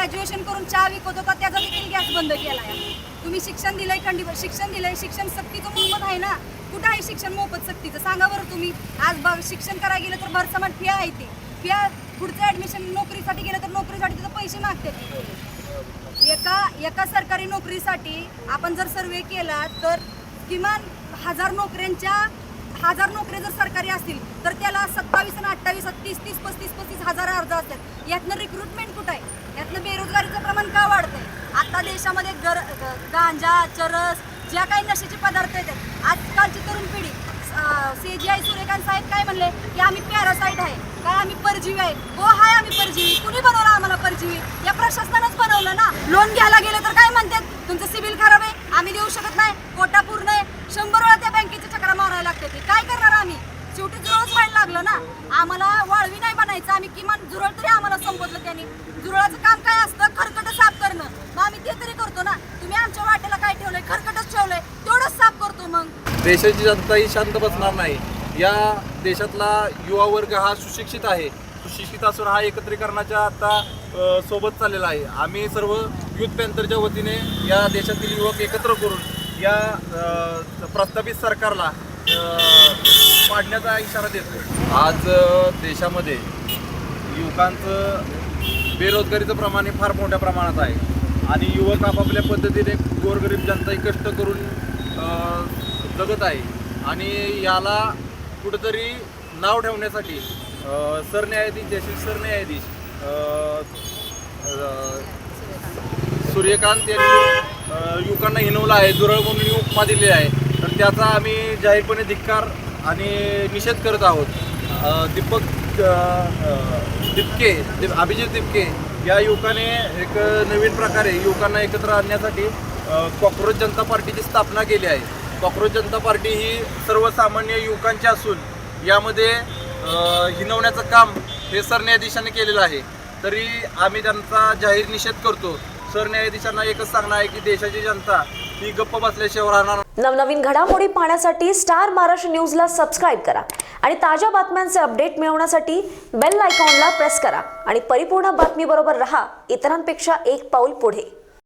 Graduation करून चहा विकत होता त्याचा देखील गॅस बंद केला आहे. तुम्ही शिक्षण दिलंय, खंडीभर शिक्षण दिलंय, शिक्षण सक्तीचं मोफत आहे ना. कुठं आहे शिक्षण मोफत सक्तीचं सांगा बरं तुम्ही. आज शिक्षण करायला गेलं तर भरसमाट फी आहे, ती फी पुढचं ॲडमिशन नोकरीसाठी गेलं तर नोकरीसाठी तिथं पैसे मागतात. एका सरकारी नोकरीसाठी आपण जर सर्वे केला तर किमान 1000 नोकऱ्या जर सरकारी असतील तर त्याला 27 आणि 28 30 हजार अर्ज असतात. यातनं रिक्रुटमेंट कुठं आहे? यातनं बेरोजगारीचं प्रमाण का वाढतंय? आता देशामध्ये गांजा, चरस, ज्या काही नशेचे पदार्थ येतात, आजकालची तरुण पिढी CGI सूर्यकांत साहेब काय म्हणले की आम्ही पॅरासाईट आहे, काय आम्ही परजीवी आहे. हो हाय, आम्ही परजीवी. कुणी बनवलं आम्हाला परजीवी? या प्रशासनानंच बनवलं ना. लोन घ्यायला गेलं तर काय म्हणतात, तुमचं सिबिल खराब आहे, आम्ही देऊ शकत नाही, कोटा पूर्ण आहे. 100 वेळा त्या बँकेच्या चक्रा मारायला लागते. ते काय करणार आम्ही? शेवटी जुरळच व्हायला लागलं ना. आम्हाला वाळवी नाही बनायचं, आम्ही किमान जुरळ तरी आम्हाला संबोधलं त्यांनी. जुरळाचं काम काय असतं? खरकट साफ करणं. मग आम्ही ते तरी करतो ना. तुम्ही आमच्या वाटेला काय ठेवलंय? खरकटच ठेवलंय, तेवढंच साफ करतो. मग देशाची जनता ही शांत बसणार नाही. या देशातला युवा वर्ग हा सुशिक्षित आहे. सुशिक्षित असून हा एकत्रीकरणाच्या आता सोबत चाललेला आहे. आम्ही सर्व युथ पॅन्थरच्या वतीने या देशातील युवक एकत्र करून या प्रस्तावित सरकारला पाडण्याचा इशारा देतो. आज देशामध्ये युवकांचं बेरोजगारीचं प्रमाण फार मोठ्या प्रमाणात आहे आणि युवक आपापल्या पद्धतीने गोरगरीब जनताही कष्ट करून जगत आहे. आणि याला कुठंतरी नाव ठेवण्यासाठी सरन्यायाधीश, जस्टिस सरन्यायाधीश सूर्यकांत यांनी युवकांना हिणवलं आहे, जुरळ म्हणून उपमा दिली आहे. तर त्याचा आम्ही जाहीरपणे धिक्कार आणि निषेध करत आहोत. अभिजित दिपके या युवकाने एक नवीन प्रकारे युवकांना एकत्र आणण्यासाठी कॉक्रोच जनता पार्टीची स्थापना केली आहे. कॉक्रोच जनता पार्टी ही सर्वसामान्य युवकांची असून यामध्ये हिणवण्याचं काम हे सरन्यायाधीशांनी केलेलं आहे. तरी आम्ही त्यांचा जाहीर निषेध करतो. सरन्यायाधीशांना एकच सांगणं आहे की देशाची जनता ही गप्प बसल्याशिवाय राहणार. नवनवीन घडामोडी पाहण्यासाठी स्टार महाराष्ट्र न्यूजला सबस्क्राईब करा आणि ताज्या बातम्यांचे अपडेट मिळवण्यासाठी बेल आयकॉनला प्रेस करा आणि परिपूर्ण बातमी बरोबर रहा, इतरांपेक्षा एक पाऊल पुढे.